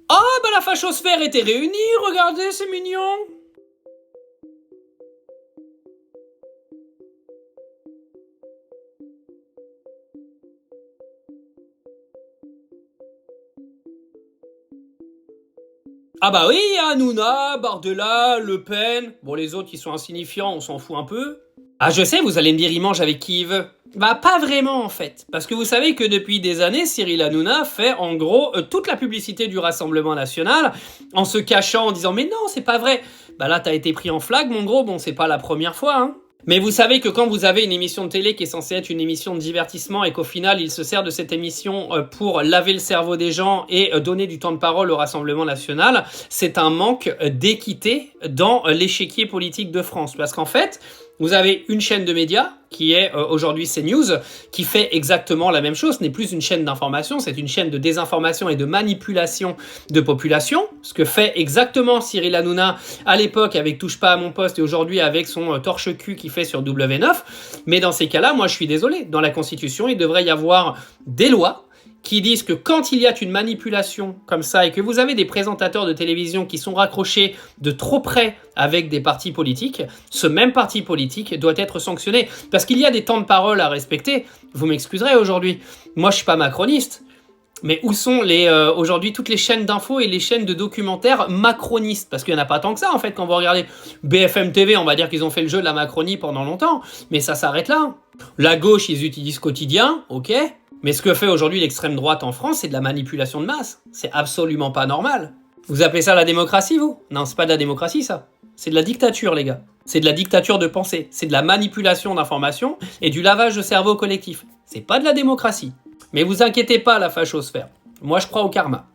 Ah, bah la fachosphère était réunie, regardez, c'est mignon. Ah bah oui, Hanouna, Bardella, Le Pen. Bon, les autres qui sont insignifiants, on s'en fout un peu. Ah, je sais, vous allez me dire, il mange avec qui il veut. Bah, pas vraiment en fait. Parce que vous savez que depuis des années, Cyril Hanouna fait en gros toute la publicité du Rassemblement National en se cachant, en disant mais non, c'est pas vrai. Bah là, t'as été pris en flag, mon gros, bon, c'est pas la première fois, hein. Mais vous savez que quand vous avez une émission de télé qui est censée être une émission de divertissement et qu'au final il se sert de cette émission pour laver le cerveau des gens et donner du temps de parole au Rassemblement National, c'est un manque d'équité dans l'échiquier politique de France. Parce qu'en fait, vous avez une chaîne de médias qui est aujourd'hui CNews, qui fait exactement la même chose. Ce n'est plus une chaîne d'information, c'est une chaîne de désinformation et de manipulation de population. Ce que fait exactement Cyril Hanouna à l'époque avec Touche pas à mon poste et aujourd'hui avec son torche-cul qu'il fait sur W9. Mais dans ces cas-là, moi je suis désolé. Dans la Constitution, il devrait y avoir des lois qui disent que quand il y a une manipulation comme ça et que vous avez des présentateurs de télévision qui sont raccrochés de trop près avec des partis politiques, ce même parti politique doit être sanctionné. Parce qu'il y a des temps de parole à respecter. Vous m'excuserez aujourd'hui. Moi, je suis pas macroniste. Mais où sont aujourd'hui toutes les chaînes d'infos et les chaînes de documentaires macronistes? Parce qu'il n'y en a pas tant que ça, en fait, quand vous regardez BFM TV, on va dire qu'ils ont fait le jeu de la Macronie pendant longtemps. Mais ça s'arrête là. La gauche, ils utilisent quotidien, ok. Mais ce que fait aujourd'hui l'extrême droite en France, c'est de la manipulation de masse. C'est absolument pas normal. Vous appelez ça la démocratie, vous? Non, c'est pas de la démocratie, ça. C'est de la dictature, les gars. C'est de la dictature de pensée. C'est de la manipulation d'informations et du lavage de cerveau collectif. C'est pas de la démocratie. Mais vous inquiétez pas, la fachosphère. Moi, je crois au karma.